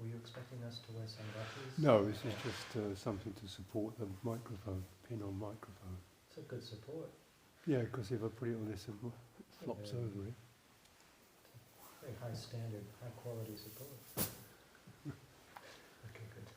Were you expecting us to wear sunglasses? No, this is just something to support the microphone, pin on microphone. It's a good support. Yeah, because if I put it on this, it flops over it. Very high standard, high quality support. Okay, good.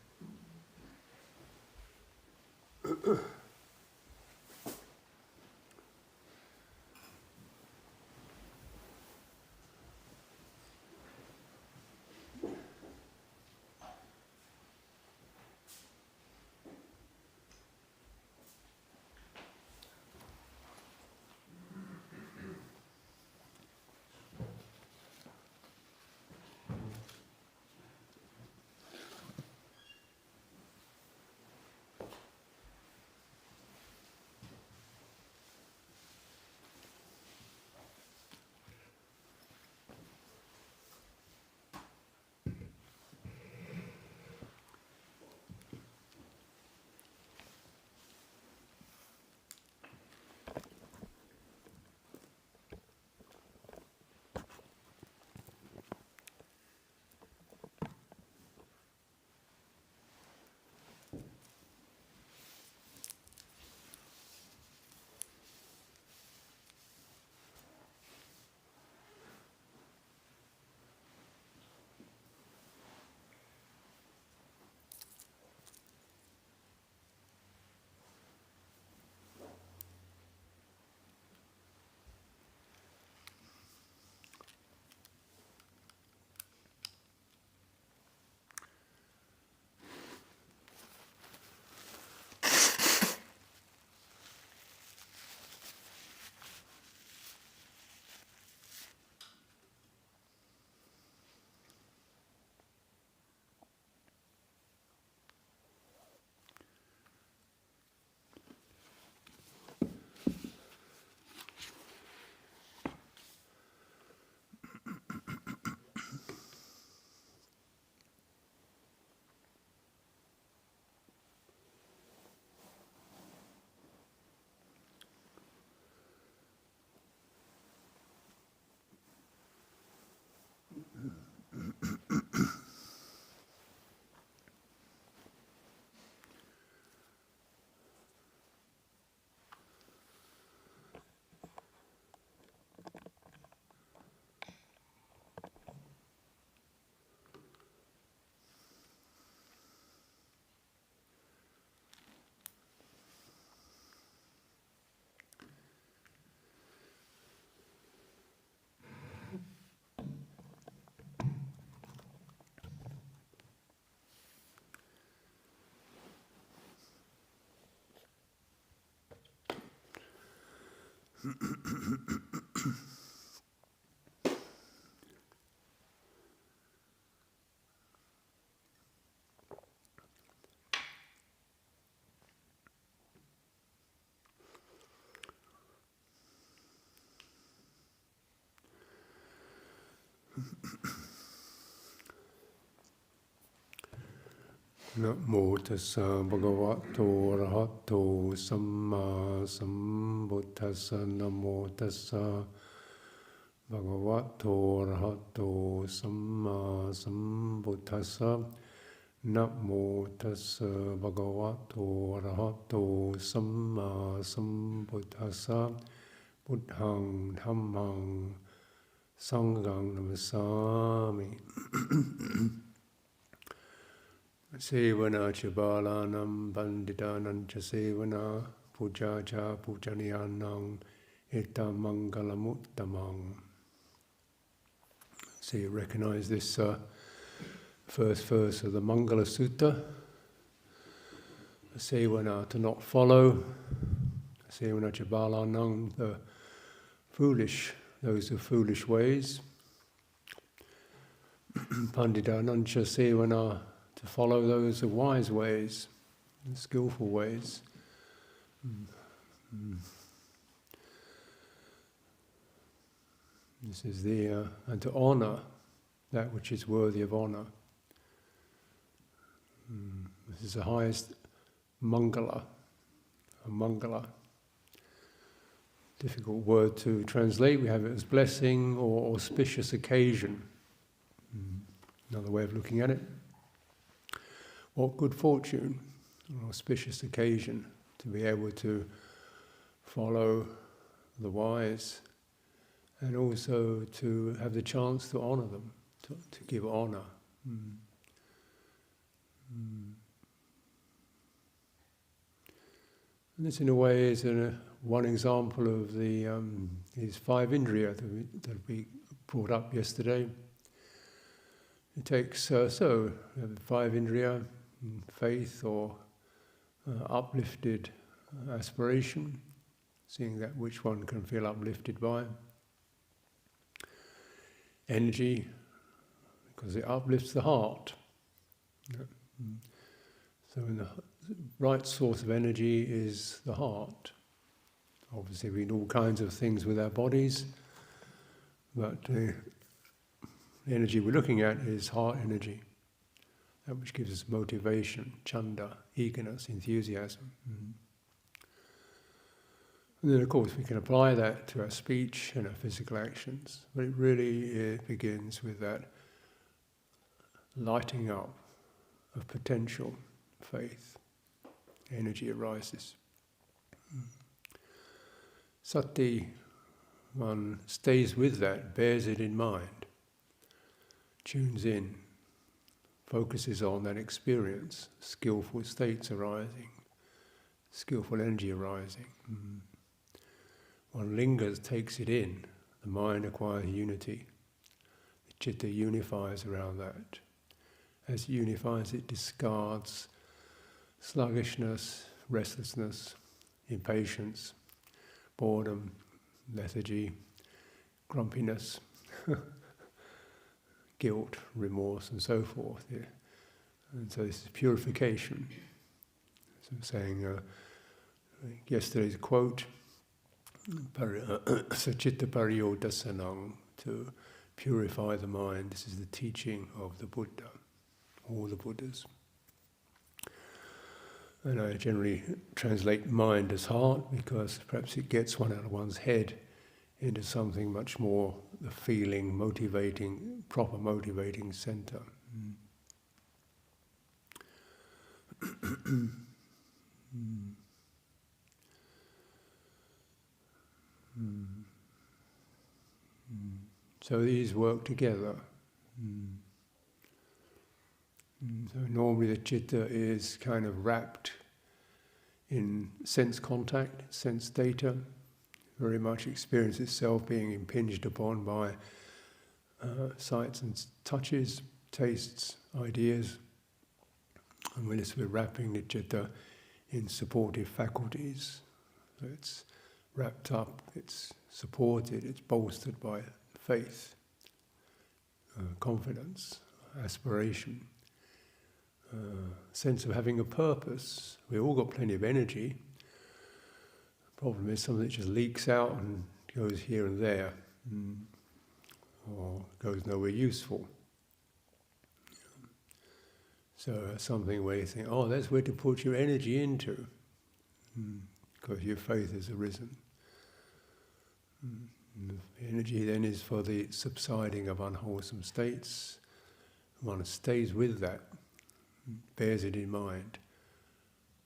Namo tassa bhagavato arahato samma sambuddhassa. Namo tassa bhagavato arahato samma sambuddhassa. Namo tassa bhagavato arahato samma sambuddhassa. Buddhang dhammang sanghang namasami. Sevana chabalanam banditanam cha sevana puja cha pujaniyanam etam mangalamuttamam. So you recognize this first verse of the Mangala Sutta. Sevana, to not follow. Sevana chabalanam, the foolish, those of foolish ways. Panditanam cha sevana, to follow those of wise ways, skillful ways. This is and to honor that which is worthy of honor. This is the highest mangala, a mangala. Difficult word to translate. We have it as blessing or auspicious occasion. Another way of looking at it. what good fortune, an auspicious occasion to be able to follow the wise and also to have the chance to honour them, to give honour. And this in a way is one example of these five indriya that we brought up yesterday. It takes, we have the five indriya, faith or uplifted aspiration, seeing that which one can feel uplifted by. Energy, because it uplifts the heart. So the right source of energy is the heart. Obviously we do all kinds of things with our bodies, but the energy we're looking at is heart energy, that which gives us motivation, chanda, eagerness, enthusiasm. And then of course we can apply that to our speech and our physical actions, but it really begins with that lighting up of potential faith. Energy arises. Sati, one stays with that, bears it in mind, tunes in, focuses on that experience, skillful states arising, skillful energy arising. One lingers, takes it in, the mind acquires unity, the citta unifies around that. As it unifies, it discards sluggishness, restlessness, impatience, boredom, lethargy, grumpiness, guilt, remorse, and so forth. Yeah. And so this is purification. So I'm saying, yesterday's quote, Sacitta pariyodasanam, to purify the mind. This is the teaching of the Buddha, all the Buddhas. And I generally translate mind as heart because perhaps it gets one out of one's head into something much more the feeling, motivating, proper motivating centre. So these work together. So normally the citta is kind of wrapped in sense contact, sense data, very much experience itself being impinged upon by sights and touches, tastes, ideas. And we're wrapping the citta in supportive faculties. So it's wrapped up, it's supported, it's bolstered by faith, confidence, aspiration. Sense of having a purpose. We've all got plenty of energy. The problem is something that just leaks out and goes here and there, or goes nowhere useful. So something where you think, oh, that's where to put your energy into, because your faith has arisen. The energy then is for the subsiding of unwholesome states. One stays with that, bears it in mind,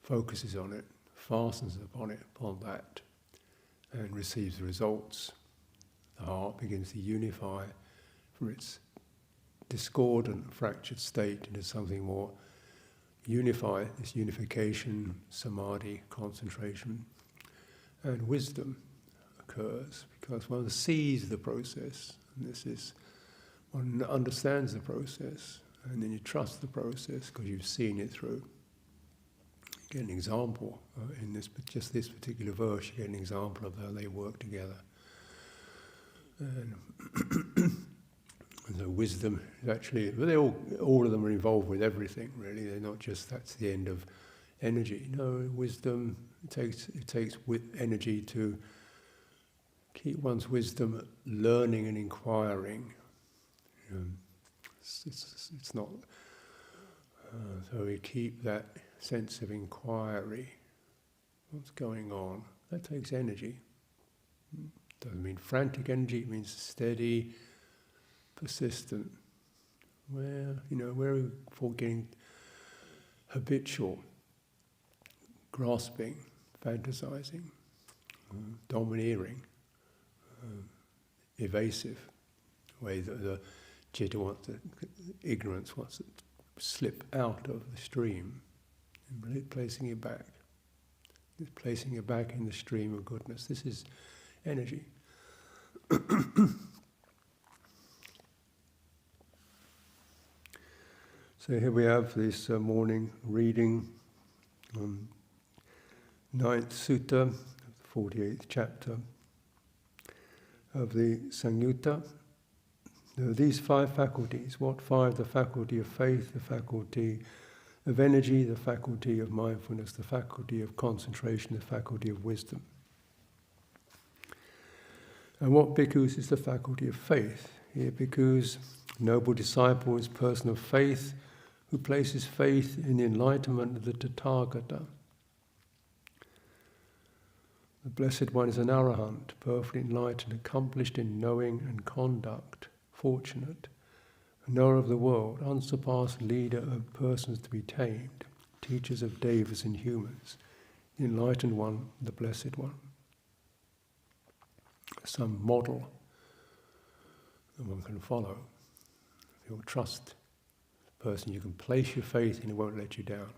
focuses on it, fastens upon that, and receives the results. The heart begins to unify from its discordant, fractured state into something more unified. This unification, samadhi, concentration, and wisdom occurs because one sees the process, and one understands the process. And then you trust the process because you've seen it through. You get an example in this particular verse. You get an example of how they work together. And so wisdom is actually, well, all of them are involved with everything. Really, they're not just that's the end of energy. No, wisdom it takes with energy to keep one's wisdom learning and inquiring. It's not. So we keep that sense of inquiry. What's going on? That takes energy. Doesn't mean frantic energy. It means steady, persistent. Where are we getting habitual, grasping, fantasizing, domineering, evasive way that the citta wants to, ignorance wants to slip out of the stream, and placing it back. Just placing it back in the stream of goodness. This is energy. So here we have this morning reading on 9th Sutta, 48th chapter of the Samyutta. These 5 faculties, what 5? The faculty of faith, the faculty of energy, the faculty of mindfulness, the faculty of concentration, the faculty of wisdom. And what bhikkhus is the faculty of faith? Here bhikkhus, noble disciple, is person of faith who places faith in the enlightenment of the Tathagata. The Blessed One is an arahant, perfectly enlightened, accomplished in knowing and conduct, fortunate, a knower of the world, unsurpassed leader of persons to be tamed, teachers of devas and humans, the enlightened one, the Blessed One. Some model that one can follow. You'll trust the person you can place your faith in, it won't let you down.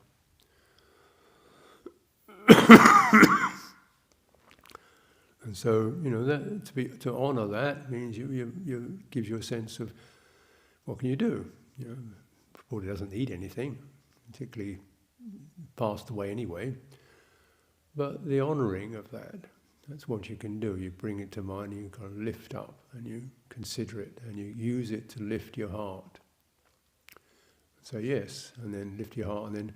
And so, that, to honour that means you gives you a sense of what can you do. Buddha doesn't need anything, particularly passed away anyway. But the honouring of that, that's what you can do. You bring it to mind, and you kind of lift up, and you consider it, and you use it to lift your heart. So yes, and then lift your heart, and then,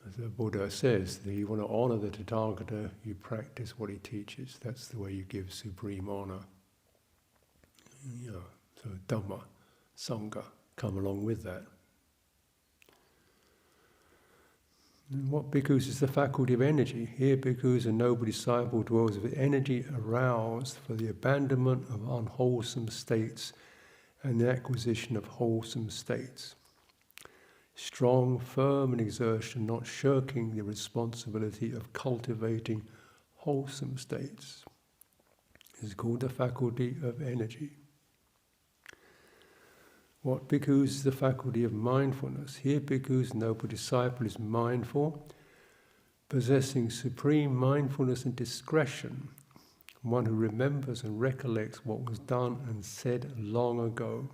as the Buddha says, that you want to honour the Tathagata, you practice what he teaches. That's the way you give supreme honour. So Dhamma, Sangha come along with that. And what bhikkhus is the faculty of energy? Here bhikkhus, a noble disciple, dwells with energy aroused for the abandonment of unwholesome states and the acquisition of wholesome states. Strong, firm in exertion, not shirking the responsibility of cultivating wholesome states. This is called the faculty of energy. What bhikkhus is the faculty of mindfulness? Here bhikkhus, noble disciple, is mindful, possessing supreme mindfulness and discretion, one who remembers and recollects what was done and said long ago.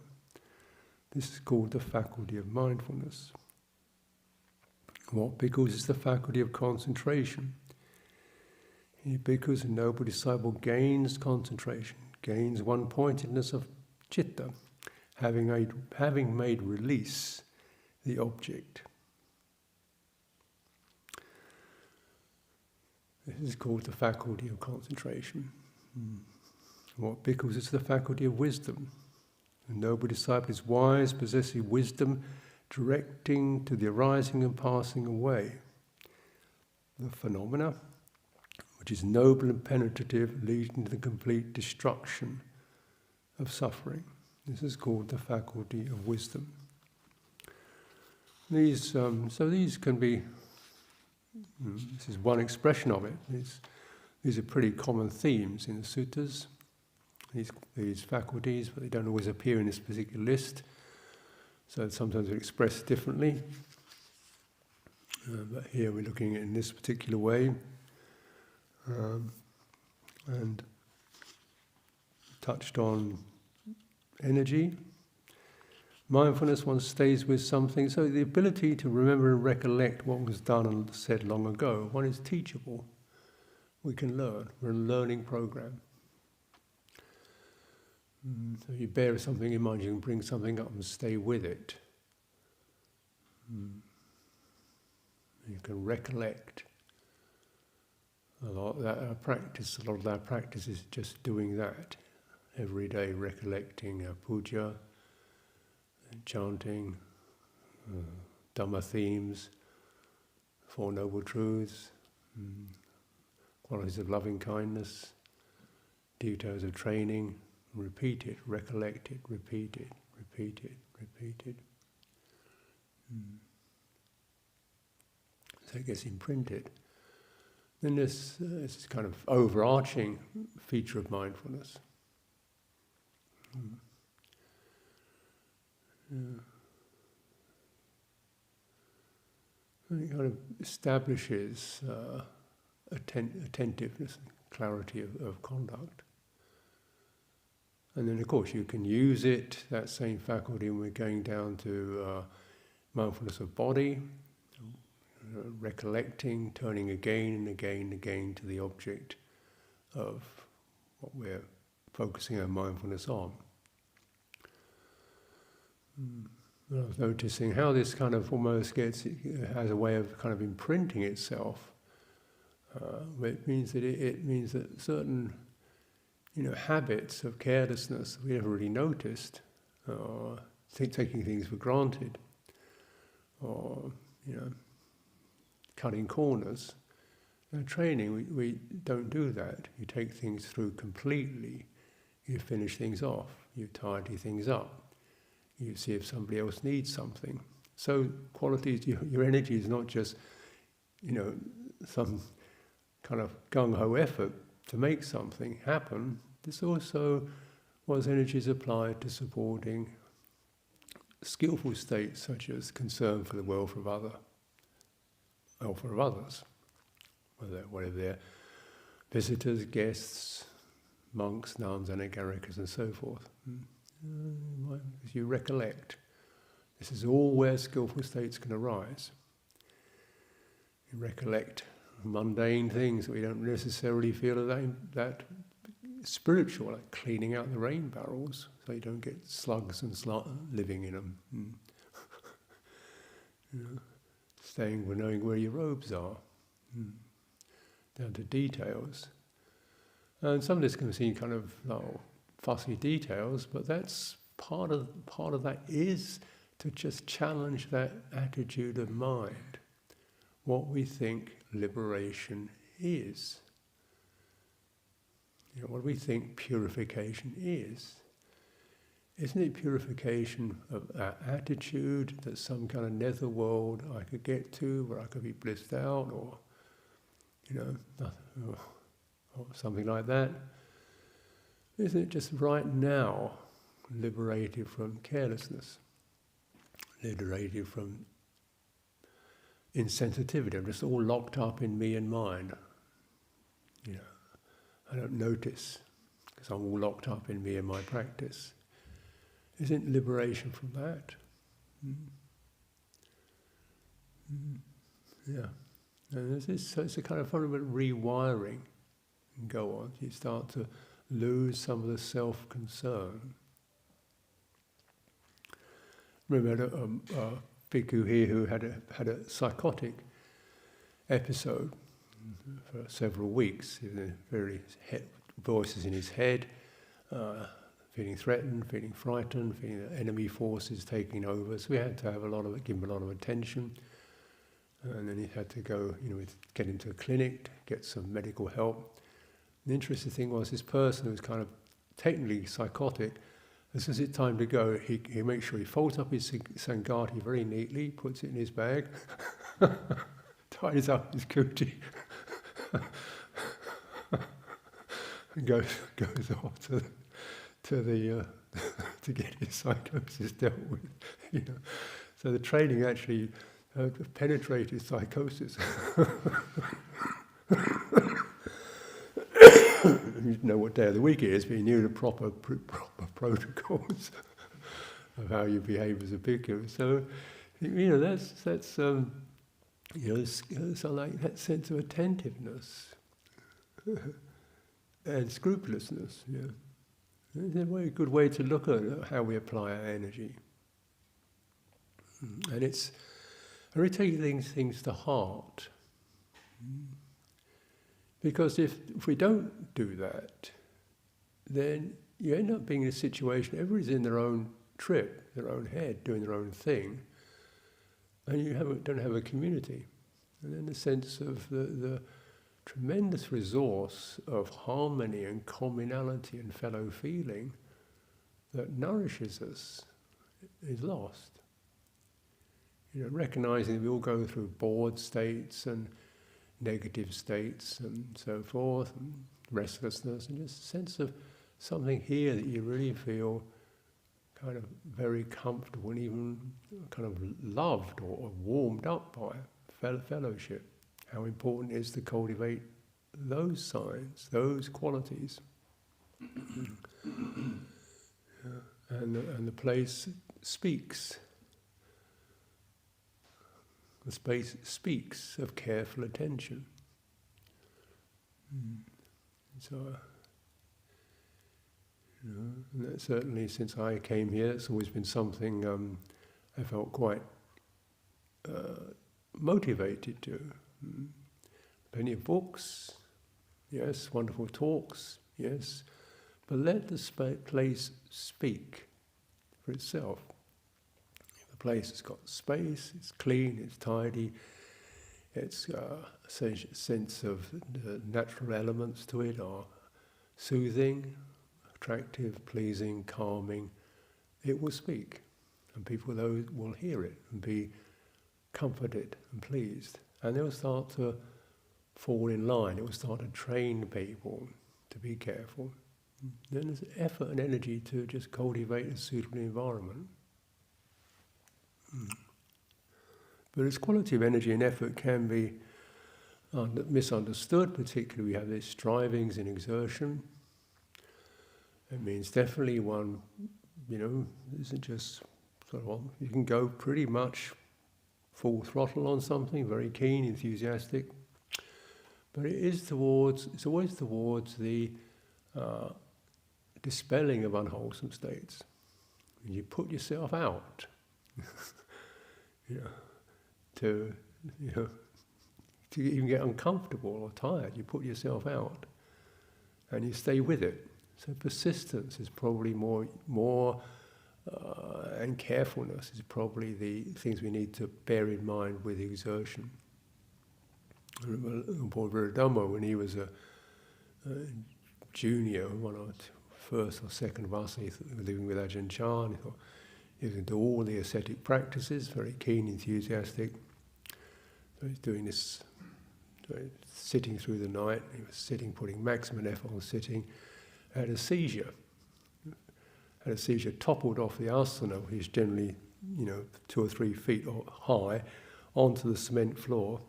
This is called the faculty of mindfulness. What bhikkhus is the faculty of concentration? Here bhikkhus, a noble disciple, gains concentration, gains one-pointedness of citta, having made release the object. This is called the faculty of concentration. What bhikkhus is the faculty of wisdom? The noble disciple is wise, possessing wisdom, directing to the arising and passing away. The phenomena, which is noble and penetrative, leading to the complete destruction of suffering. This is called the faculty of wisdom. These can be, this is one expression of it. These are pretty common themes in the suttas, these faculties, but they don't always appear in this particular list. So sometimes they're expressed differently. But here we're looking at it in this particular way. And touched on energy. Mindfulness, one stays with something. So the ability to remember and recollect what was done and said long ago. One is teachable. We can learn. We're a learning program. So you bear something in mind, you can bring something up and stay with it. You can recollect. A lot of our practice is just doing that. Every day recollecting puja, chanting, Dhamma themes, Four Noble Truths, qualities of loving kindness, details of training. Repeat it, recollect it, repeat it, repeat it, repeat it. So it gets imprinted. Then there's this kind of overarching feature of mindfulness. And it kind of establishes attentiveness, clarity of conduct. And then, of course, you can use it, that same faculty, when we're going down to mindfulness of body, recollecting, turning again and again and again to the object of what we're focusing our mindfulness on. And I was noticing how this kind of almost has a way of kind of imprinting itself. It means that certain, habits of carelessness we never really noticed, or taking things for granted, or cutting corners. In training, we don't do that. You take things through completely. You finish things off. You tidy things up. You see if somebody else needs something. So qualities, your energy is not just, some kind of gung-ho effort to make something happen. It's also one's energy is applied to supporting skillful states such as concern for the welfare of others, whether they're visitors, guests, monks, nuns, anagarikas, and so forth. As you recollect, this is all where skillful states can arise. You recollect mundane things that we don't necessarily feel are that spiritual, like cleaning out the rain barrels so you don't get slugs and living in them. Knowing where your robes are, down to details. And some of this can seem kind of fussy details, but that's part of that is to just challenge that attitude of mind, what we think liberation is. What we think purification is. Isn't it purification of our attitude, that some kind of netherworld I could get to, where I could be blissed out, or something like that? Isn't it just right now liberated from carelessness, liberated from insensitivity? I'm just all locked up in me and mine. I don't notice because I'm all locked up in me and my practice. Isn't liberation from that? Yeah. And so it's a kind of fundamental rewiring and go on. You start to lose some of the self-concern. Remember a bhikkhu here who had a psychotic episode for several weeks. Various voices in his head, feeling threatened, feeling frightened, feeling the enemy forces taking over. So we had to give him a lot of attention. And then he had to go, get into a clinic, get some medical help. The interesting thing was this person who was kind of technically psychotic, as soon as it's time to go, he makes sure he folds up his sangati very neatly, puts it in his bag, ties up his cootie, and goes off to get his psychosis dealt with. So the training actually penetrated psychosis. He didn't know what day of the week it is, but he knew the proper protocols of how you behave as a bhikkhu. So, that's so like that sense of attentiveness and scrupulousness. Yeah, it's a very good way to look at how we apply our energy, and it's really taking things to heart. Because if we don't do that, then you end up being in a situation, everybody's in their own trip, their own head, doing their own thing, and you don't have a community. And then the sense of the tremendous resource of harmony and communality and fellow feeling that nourishes us is lost. recognizing that we all go through bored states and negative states and so forth, and restlessness, and just a sense of something here that you really feel kind of very comfortable and even kind of loved or warmed up by fellowship. How important it is to cultivate those signs, those qualities. And the place speaks. The space speaks of careful attention. So, and that certainly since I came here, it's always been something I felt quite motivated to. Plenty of books, yes, wonderful talks, yes, but let the place speak for itself. The place has got space, it's clean, it's tidy, it's a sense of the natural elements to it are soothing, attractive, pleasing, calming. It will speak, and people will hear it and be comforted and pleased, and they'll start to fall in line. It will start to train people to be careful. Then there's effort and energy to just cultivate a suitable environment. But its quality of energy and effort can be misunderstood, particularly we have these strivings and exertion. It means definitely one, isn't just sort of, you can go pretty much full throttle on something, very keen, enthusiastic, but it's always towards the dispelling of unwholesome states. You put yourself out, to even get uncomfortable or tired. You put yourself out, and you stay with it. So persistence is probably more, and carefulness is probably the things we need to bear in mind with exertion. I remember Lord Dhamma, when he was a junior, one or first or second of us, he thought, living with Ajahn Chah, he thought he was going to do all the ascetic practices, very keen, enthusiastic. So he's doing this, sitting through the night. He was sitting, putting maximum effort on sitting. Had a seizure. Toppled off the asana, which is generally, 2 or 3 feet high, onto the cement floor.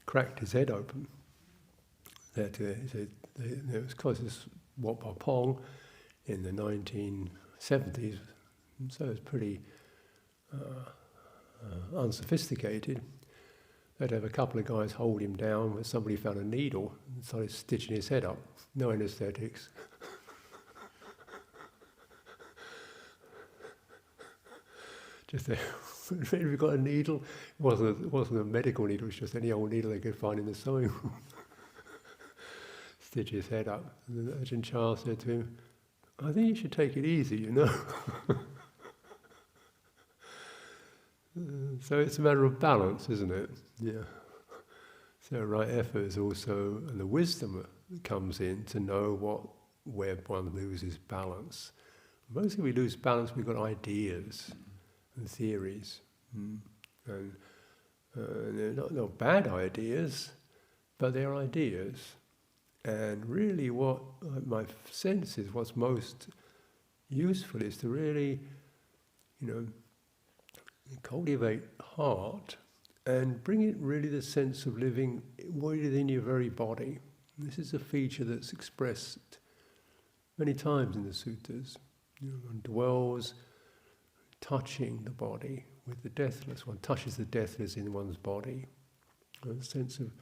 Cracked his head open. It was caused this Wat Pa Pong in the 1970s, so it was pretty unsophisticated. They'd have a couple of guys hold him down, but somebody found a needle and started stitching his head up. No anaesthetics. Just we've got a needle. It wasn't a medical needle, it was just any old needle they could find in the sewing room. Stitch his head up. And then Ajahn Chah said to him, I think you should take it easy, So it's a matter of balance, isn't it? Yeah. So right effort is also, and the wisdom that comes in to know where one loses balance. Mostly we lose balance, we've got ideas and theories. And they're not bad ideas, but they're ideas. And really what my sense is, what's most useful is to really, cultivate heart and bring it really the sense of living within your very body. This is a feature that's expressed many times in the suttas. One dwells touching the body with the deathless. One touches the deathless in one's body. A sense of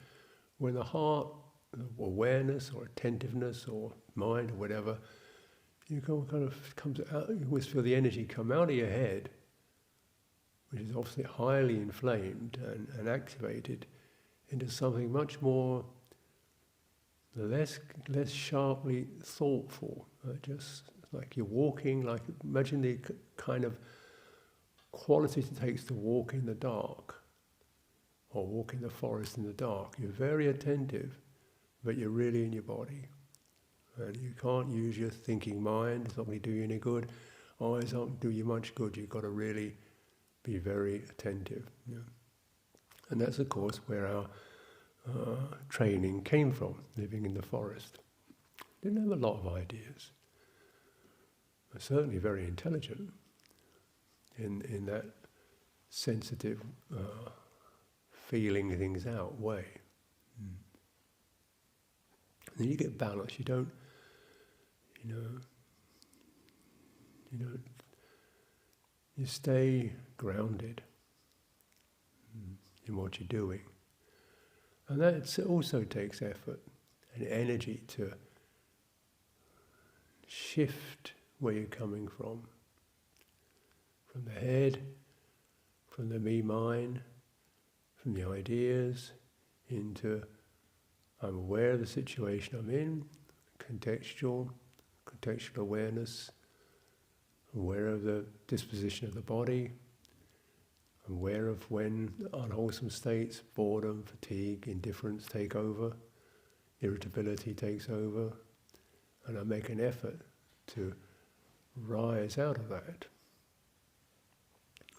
when the heart, awareness or attentiveness or mind or whatever, kind of comes out, you always feel the energy come out of your head, which is obviously highly inflamed and activated, into something much more, less sharply thoughtful. Just like you're walking, imagine the kind of qualities it takes to walk in the dark, or walk in the forest in the dark. You're very attentive, but you're really in your body. And you can't use your thinking mind, it's not going to do you any good. Eyes aren't do you much good, you've got to really be very attentive. Yeah. And that's, of course, where our training came from, living in the forest. Didn't have a lot of ideas. But certainly very intelligent in that sensitive, feeling things out way. Mm. And then you get balance. You don't, you stay grounded in what you're doing. And that also takes effort and energy to shift where you're coming from the head, from the me-mind, from the ideas, into I'm aware of the situation I'm in, contextual awareness, aware of the disposition of the body, aware of when unwholesome states, boredom, fatigue, indifference take over, irritability takes over, and I make an effort to rise out of that.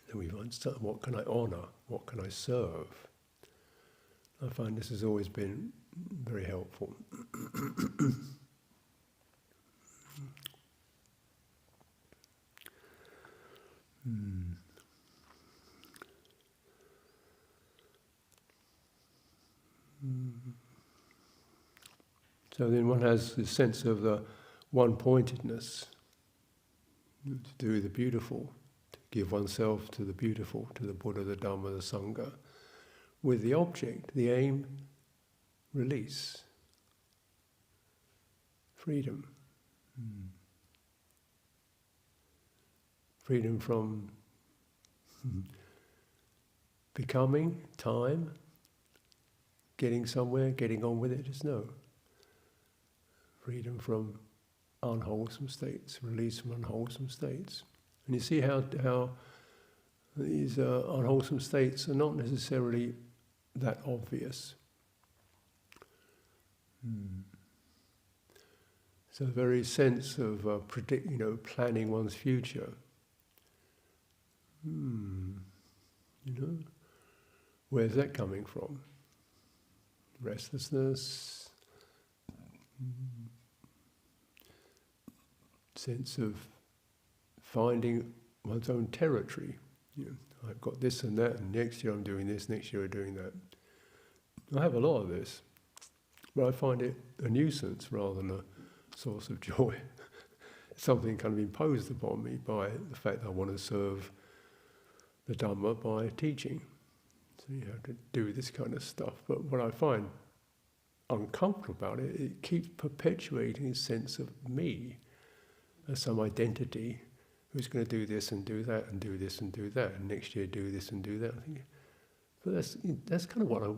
Then we find, what can I honour? What can I serve? I find this has always been very helpful. So then one has this sense of the one-pointedness, to do the beautiful, to give oneself to the beautiful, to the Buddha, the Dhamma, the Sangha, with the object, the aim, release, freedom. Freedom from becoming, time, getting somewhere, getting on with it, just no. Freedom from unwholesome states, release from unwholesome states. And you see how these unwholesome states are not necessarily that obvious. So the very sense of planning one's future. Where's that coming from? Restlessness, sense of finding one's own territory. I've got this and that, and next year I'm doing this, next year I'm doing that. I have a lot of this, but I find it a nuisance rather than a source of joy. It's something kind of imposed upon me by the fact that I want to serve the Dhamma by teaching. So you have to do this kind of stuff. But what I find uncomfortable about it, it keeps perpetuating a sense of me as some identity who's going to do this and do that and do this and do that, and next year do this and do that. I think, but that's kind of what I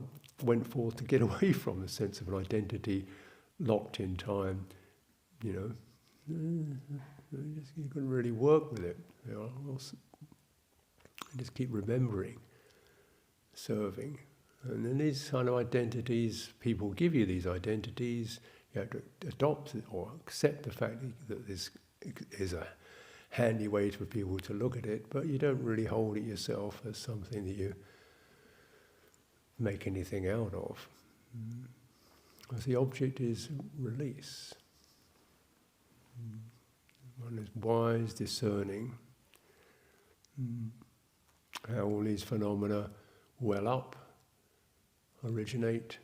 went for to get away from, the sense of an identity locked in time. You couldn't really work with it. Just keep remembering, serving. And then these kind of identities, people give you these identities, you have to adopt it or accept the fact that this is a handy way for people to look at it, but you don't really hold it yourself as something that you make anything out of. Because the object is release. One is wise, discerning. How all these phenomena well up, originate,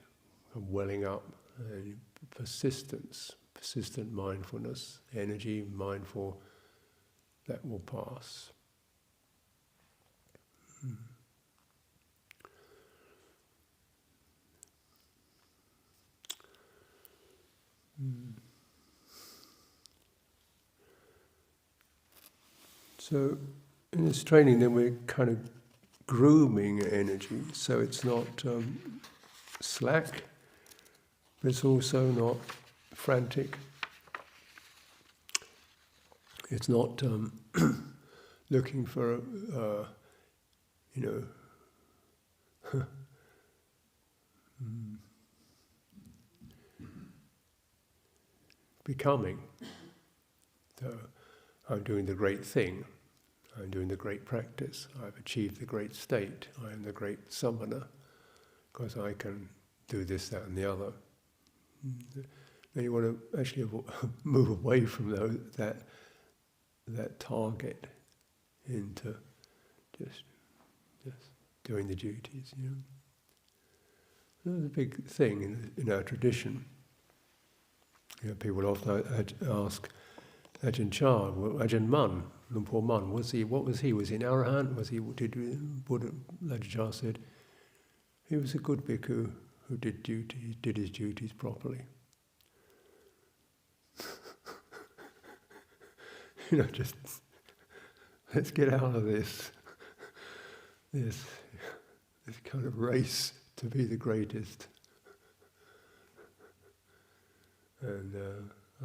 and welling up, and persistence, persistent mindfulness, energy, mindful, that will pass. So in this training then we're kind of grooming energy, so it's not slack, but it's also not frantic. It's not looking for, becoming. So I'm doing the great thing. I'm doing the great practice. I've achieved the great state. I am the great samana, because I can do this, that, and the other. Then you want to actually move away from that target into just doing the duties. That's a big thing in our tradition. People often ask Ajahn Chah, Ajahn Mun, Lumpur Mun, what was he? Was he an arahant? Buddha? Ajahn Chah said, he was a good bhikkhu who did his duties properly. Just let's get out of this kind of race to be the greatest. And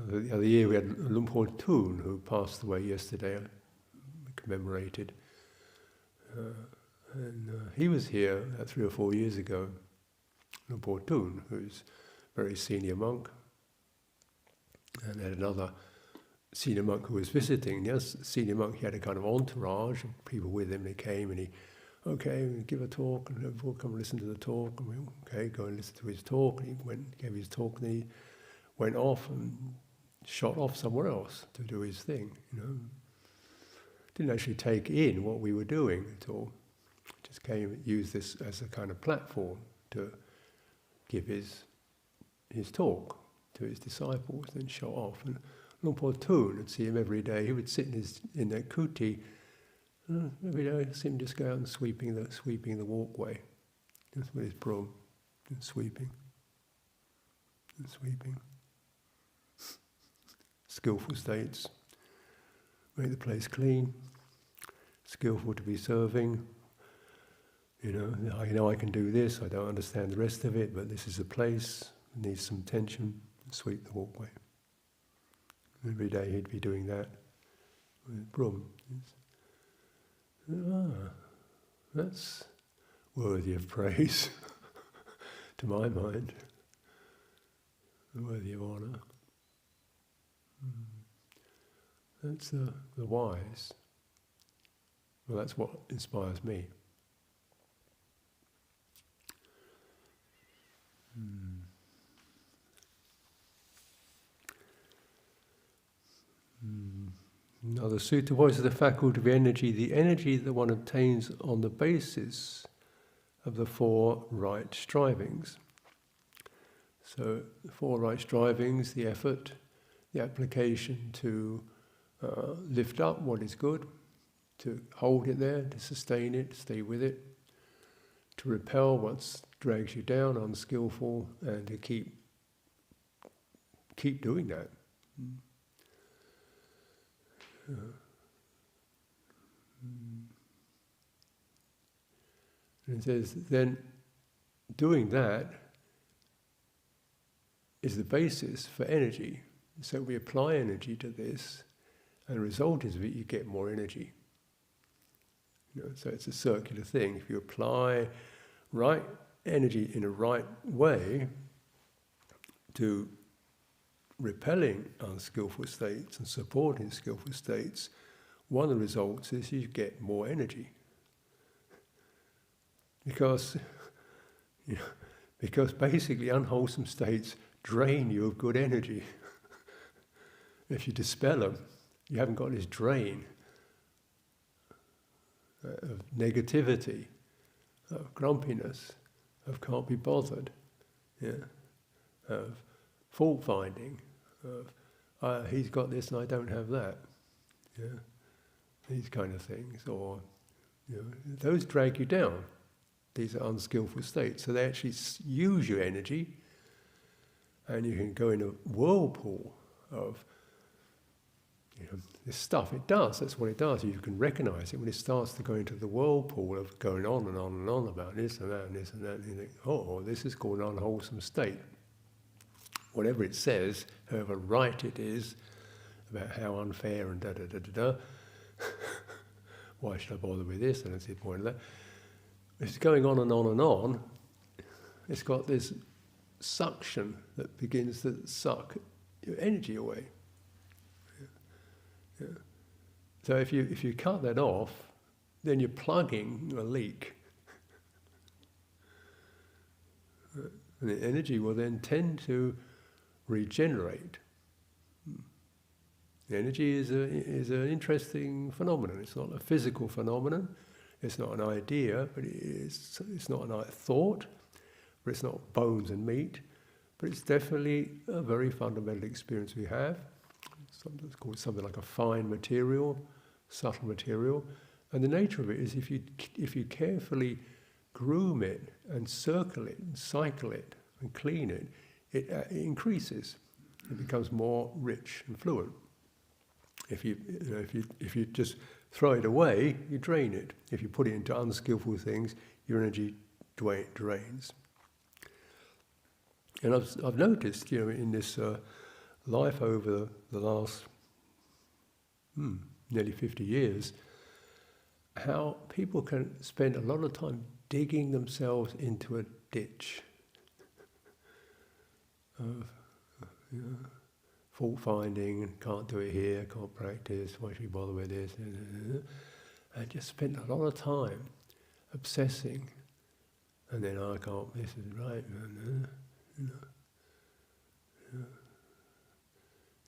the other year we had Lumpur Thun, who passed away yesterday, commemorated. And he was here 3 or 4 years ago. Lumpur Thun, who's a very senior monk, and had another senior monk who was visiting. The other senior monk, he had a kind of entourage of people with him. They came and we give a talk, and everyone come and listen to the talk. And we, go and listen to his talk. And he gave his talk, and he went off and shot off somewhere else to do his thing. Didn't actually take in what we were doing at all. Just used this as a kind of platform to give his talk to his disciples, then shot off. And Lumpur Thun, I'd see him every day. He would sit in that kuti. Every day I'd see him just go out and sweeping the walkway. Just with his broom, and sweeping. Skillful states, make the place clean, skillful to be serving. I know I can do this, I don't understand the rest of it, but this is a place, it needs some attention, sweep the walkway. Every day he'd be doing that with a broom. That's worthy of praise, to my mind, worthy of honour. That's the wise. Well, that's what inspires me. Now the sutta voices the faculty of energy, the energy that one obtains on the basis of the 4 right strivings. So the 4 right strivings, the effort, the application to lift up what is good, to hold it there, to sustain it, stay with it, to repel what drags you down, unskillful, and to keep doing that. And it says, then doing that is the basis for energy. So we apply energy to this, and the result is that you get more energy. So it's a circular thing. If you apply right energy in a right way to repelling unskillful states and supporting skillful states, one of the results is you get more energy. Because basically unwholesome states drain you of good energy. If you dispel them, you haven't got this drain of negativity, of grumpiness, of can't be bothered, of fault finding, of he's got this and I don't have that, these kind of things, or those drag you down. These are unskillful states, so they actually use your energy, and you can go in a whirlpool of this stuff. It does, that's what it does. You can recognize it when it starts to go into the whirlpool of going on and on and on about this and that and this and that, and you think, oh, this is called an unwholesome state. Whatever it says, however right it is, about how unfair and da-da-da-da-da, why should I bother with this? I don't see the point of that. It's going on and on and on. It's got this suction that begins to suck your energy away. So if you cut that off, then you're plugging a leak. And the energy will then tend to regenerate. The energy is an interesting phenomenon. It's not a physical phenomenon. It's not an idea, but it's not a thought, but it's not bones and meat, but it's definitely a very fundamental experience we have. It's called something like a fine material, subtle material, and the nature of it is if you carefully groom it and circle it and cycle it and clean it, it increases. It becomes more rich and fluent. If you just throw it away, you drain it. If you put it into unskillful things, your energy drains. And I've noticed, in this life over the last nearly 50 years, how people can spend a lot of time digging themselves into a ditch of fault finding, can't do it here, can't practice, why should we bother with this? And just spend a lot of time obsessing, and then I can't, this is right.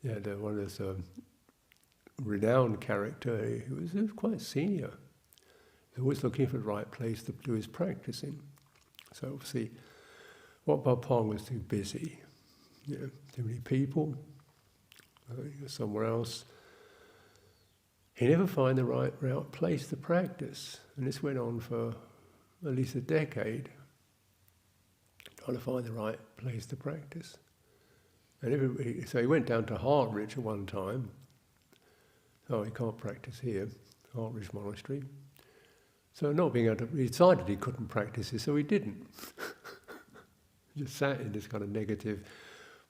Yeah, one of this renowned character, he was quite senior. He's always looking for the right place to do his practicing. So obviously, Wat Pah Pong was too busy. Too many people. Somewhere else. He never found the right place to practice, and this went on for at least a decade, trying to find the right place to practice. And so he went down to Hartridge at one time. Oh, he can't practice here, Hartridge Monastery. So not being able to, he decided he couldn't practice it, so he didn't. He just sat in this kind of negative,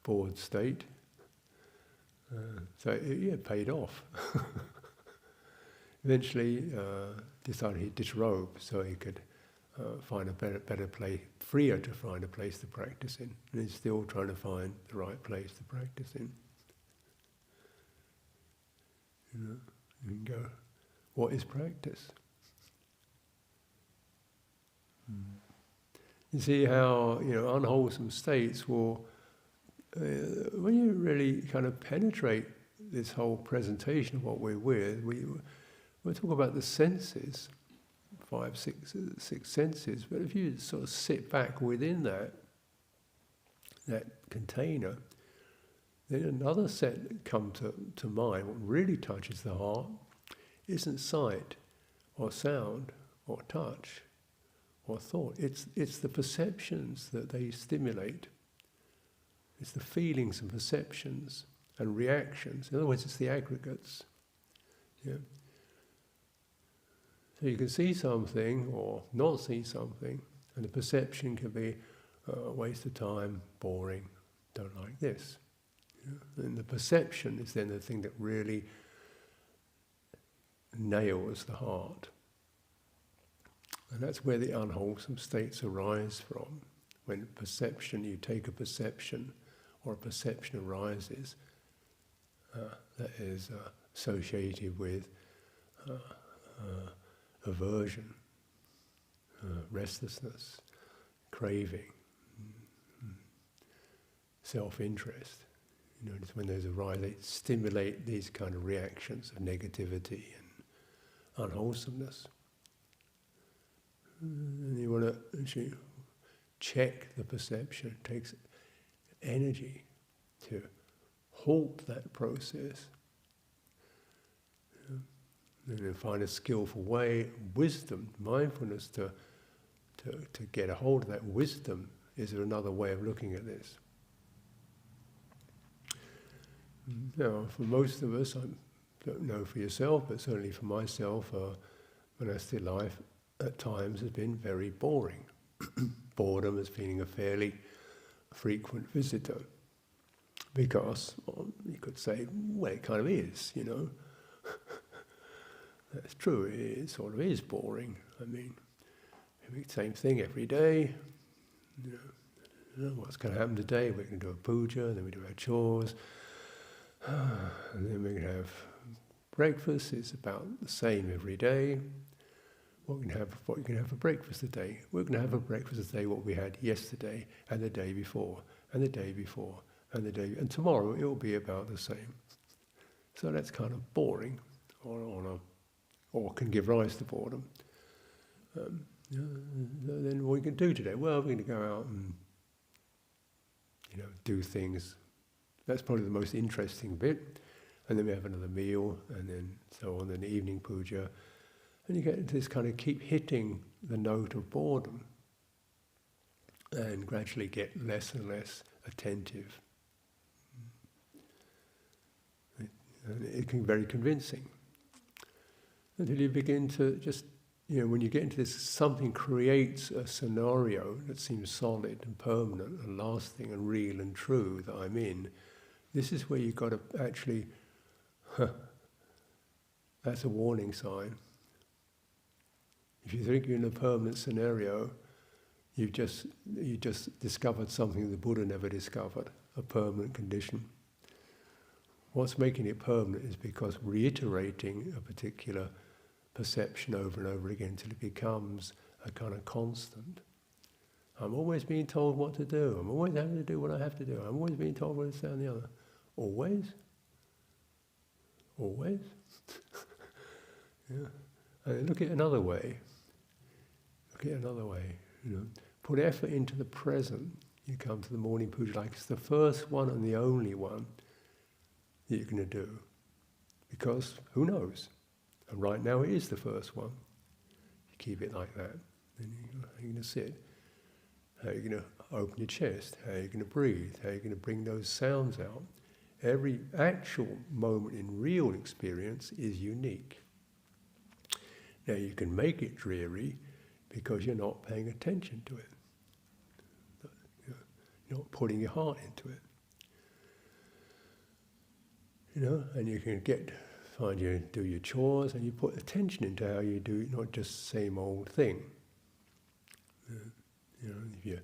bored state. So it paid off. Eventually decided he'd disrobe so he could find a better place, freer to find a place to practice in. And he's still trying to find the right place to practice in. You can go, what is practice? You see how unwholesome states will, when you really kind of penetrate this whole presentation of what we're with, we talk about the senses, 5, 6 senses, but if you sort of sit back within that container, then another set that comes to mind. What really touches the heart isn't sight or sound or touch or thought. It's the perceptions that they stimulate. It's the feelings and perceptions and reactions. In other words, it's the aggregates. Yeah. So you can see something or not see something, and the perception can be a waste of time, boring, don't like this. Yeah. And the perception is then the thing that really nails the heart. And that's where the unwholesome states arise from. When perception, you take a perception, or a perception arises, that is associated with aversion, restlessness, craving, self-interest. Notice when those arise, they stimulate these kind of reactions of negativity and unwholesomeness. And you want to actually check the perception. It takes energy to halt that process. And then find a skillful way, wisdom, mindfulness to get a hold of that wisdom. Is there another way of looking at this? Now, for most of us, I don't know for yourself, but certainly for myself, monastic life at times has been very boring. Boredom as being a fairly frequent visitor. Because, you could say, well, it kind of is, That's true, it sort of is boring. I mean, we do the same thing every day. What's going to happen today? We're going to do a puja, then we do our chores, and then we're going to have Breakfast is about the same every day. What you can have for breakfast today. We're going to have for breakfast today what we had yesterday and the day before and the day before and tomorrow it will be about the same. So that's kind of boring, or can give rise to boredom. Then what we can do today? Well, we're going to go out and do things. That's probably the most interesting bit. And then we have another meal, and then so on, then the evening puja. And you get into this kind of keep hitting the note of boredom and gradually get less and less attentive. And it can be very convincing. Until you begin to just, when you get into this, something creates a scenario that seems solid and permanent and lasting and real and true that I'm in. This is where you've got to actually, that's a warning sign. If you think you're in a permanent scenario, you just discovered something the Buddha never discovered, a permanent condition. What's making it permanent is because reiterating a particular perception over and over again until it becomes a kind of constant. I'm always being told what to do. I'm always having to do what I have to do. I'm always being told what to say and the other. Always? Always? Yeah. And look at it another way. Look at it another way. Put effort into the present. You come to the morning puja like it's the first one and the only one that you're going to do. Because who knows? And right now it is the first one. You keep it like that. Then how are you going to sit? How are you going to open your chest? How are you going to breathe? How are you going to bring those sounds out? Every actual moment in real experience is unique. Now you can make it dreary because you're not paying attention to it. You're not putting your heart into it. And you can find you do your chores and you put attention into how you do it, not just the same old thing. If you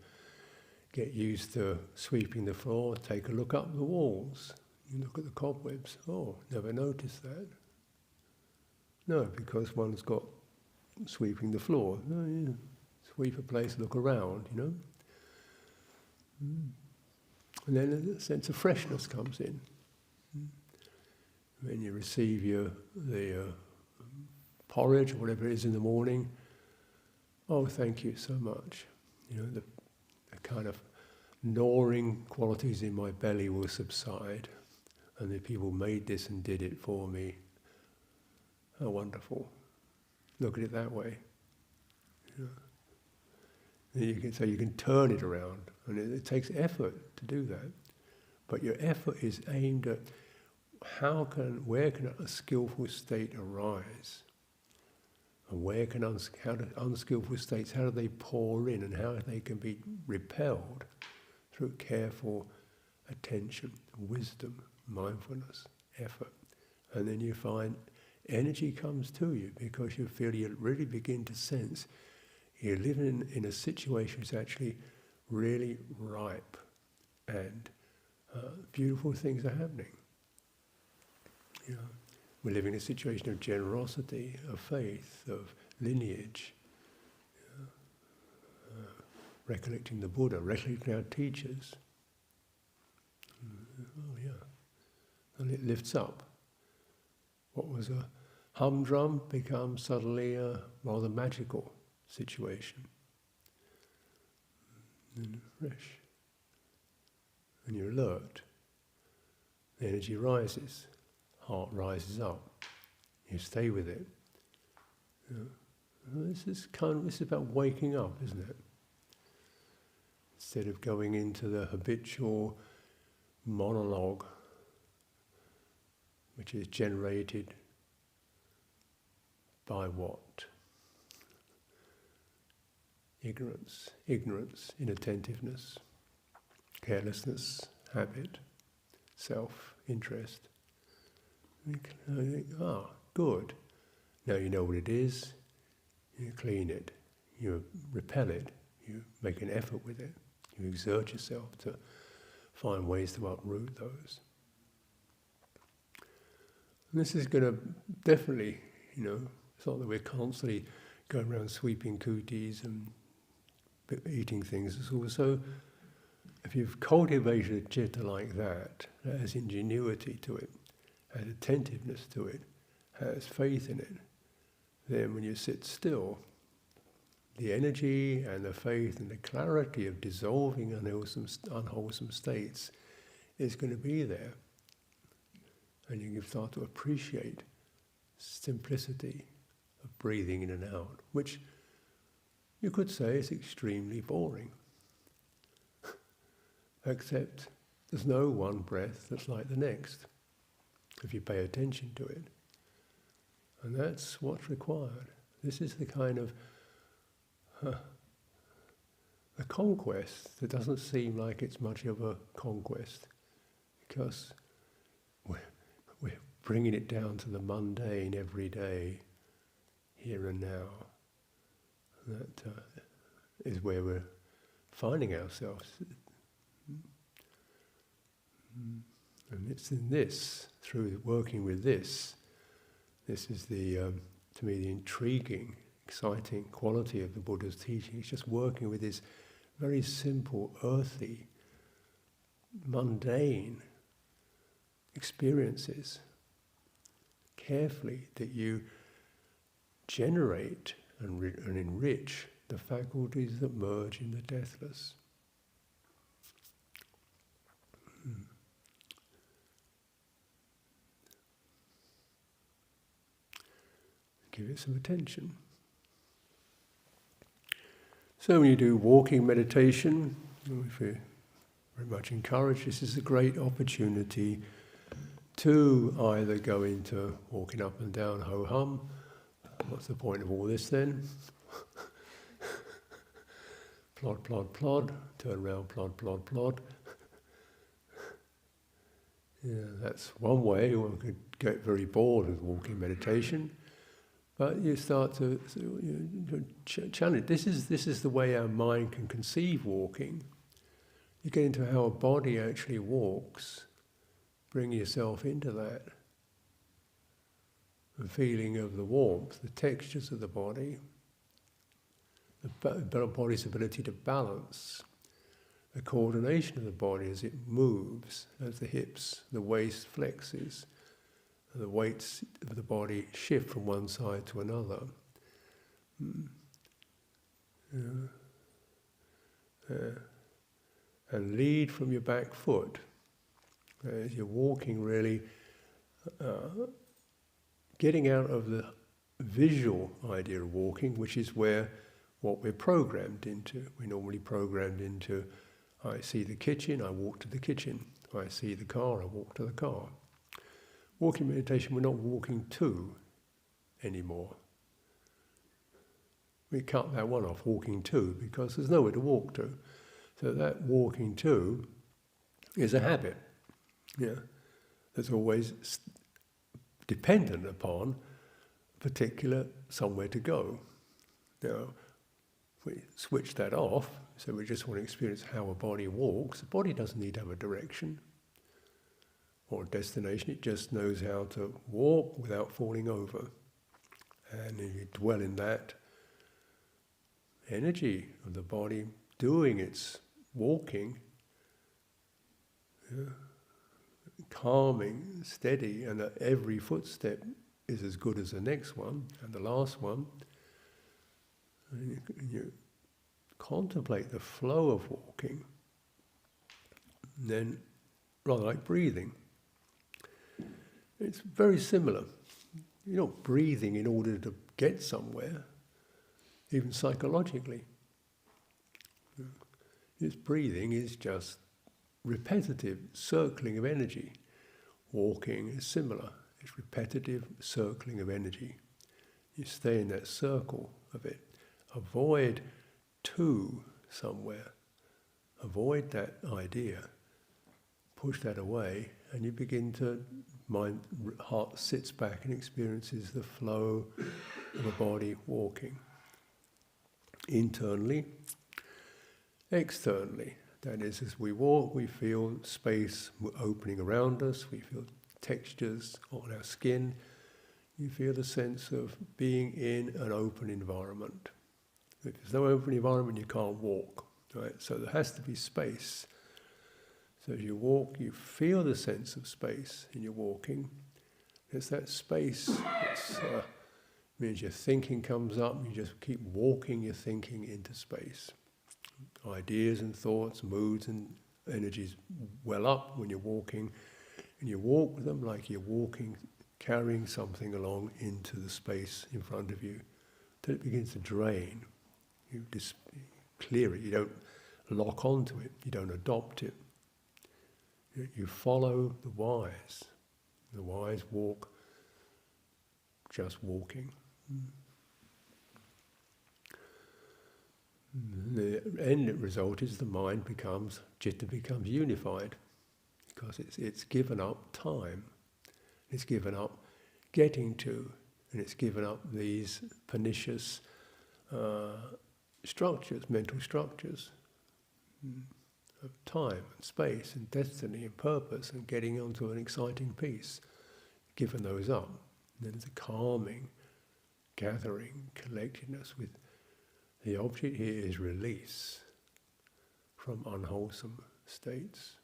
get used to sweeping the floor, take a look up the walls. You look at the cobwebs. Oh, never noticed that. No, because one's got sweeping the floor. Sweep a place, look around, And then a sense of freshness comes in. When you receive the porridge or whatever it is in the morning, oh, thank you so much. The kind of gnawing qualities in my belly will subside, and the people made this and did it for me. How wonderful. Look at it that way. You can turn it around, and it takes effort to do that. But your effort is aimed at where can a skillful state arise? And where can unskillful states, how do they pour in and how they can be repelled through careful attention, wisdom, mindfulness, effort. And then you find energy comes to you because you feel you really begin to sense you're living in a situation that's actually really ripe and beautiful things are happening. We're living in a situation of generosity, of faith, of lineage, recollecting the Buddha, recollecting our teachers. And it lifts up. What was a humdrum becomes suddenly a rather magical situation. And fresh. And you're alert. The energy rises. Heart rises up. You stay with it. This is about waking up, isn't it? Instead of going into the habitual monologue, which is generated by what? Ignorance, inattentiveness, carelessness, habit, self-interest. Good. Now you know what it is, you clean it, you repel it, you make an effort with it, you exert yourself to find ways to uproot those. This is going to definitely, it's not that we're constantly going around sweeping cooties and eating things. It's also, if you've cultivated a citta like that has ingenuity to it, has attentiveness to it, has faith in it, then when you sit still, the energy and the faith and the clarity of dissolving unwholesome states is going to be there. And you can start to appreciate simplicity of breathing in and out, which you could say is extremely boring. Except there's no one breath that's like the next, if you pay attention to it. And that's what's required. This is the kind of a conquest that doesn't seem like it's much of a conquest, because we're bringing it down to the mundane, everyday, here and now. That is where we're finding ourselves. And it's in this, through working with this is the, to me, the intriguing, exciting quality of the Buddha's teaching. It's just working with these very simple, earthy, mundane experiences carefully, that you generate and enrich the faculties that merge in the deathless. Give it some attention. So when you do walking meditation, if you're very much encouraged, this is a great opportunity to either go into walking up and down ho-hum. What's the point of all this then? Plod, plod, plod, turn around, plod, plod, plod. Yeah, that's one way. One could get very bored with walking meditation. But you start to challenge. This is the way our mind can conceive walking. You get into how a body actually walks. Bring yourself into that. The feeling of the warmth, the textures of the body, the body's ability to balance, the coordination of the body as it moves, as the hips, the waist flexes, the weights of the body shift from one side to another. And lead from your back foot. As you're walking, really getting out of the visual idea of walking, which is what we're programmed into. We're normally programmed into, I see the kitchen, I walk to the kitchen. I see the car, I walk to the car. Walking meditation, we're not walking to anymore. We cut that one off, walking to, because there's nowhere to walk to. So that walking to is a habit, that's always dependent upon a particular somewhere to go. Now, if we switch that off, so we just want to experience how a body walks, the body doesn't need to have a direction or a destination, it just knows how to walk without falling over. And if you dwell in that energy of the body doing its walking, calming, steady, and that every footstep is as good as the next one and the last one, and you contemplate the flow of walking, then rather like breathing. It's very similar. You're not breathing in order to get somewhere, even psychologically. This breathing is just repetitive circling of energy. Walking is similar. It's repetitive circling of energy. You stay in that circle of it. Avoid to somewhere. Avoid that idea. Push that away, and you begin to, heart sits back and experiences the flow of a body walking. Internally, externally. That is, as we walk, we feel space opening around us, we feel textures on our skin. You feel the sense of being in an open environment. If there's no open environment, you can't walk, right? So there has to be space. So as you walk, you feel the sense of space in your walking. There's that space. It means your thinking comes up. You just keep walking your thinking into space. Ideas and thoughts, moods and energies well up when you're walking, and you walk with them like you're walking, carrying something along into the space in front of you, till it begins to drain. You just clear it. You don't lock onto it. You don't adopt it. You follow the wise. The wise walk, just walking. The end result is the mind becomes, citta becomes unified, because it's given up time, it's given up getting to, and it's given up these pernicious structures, mental structures of time and space and destiny and purpose and getting onto an exciting peace. Given those up, then there's a calming, gathering, collectedness with. The object here is release from unwholesome states.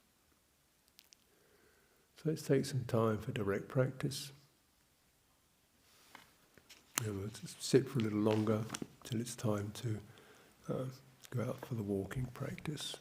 So let's take some time for direct practice. And we'll just sit for a little longer till it's time to go out for the walking practice.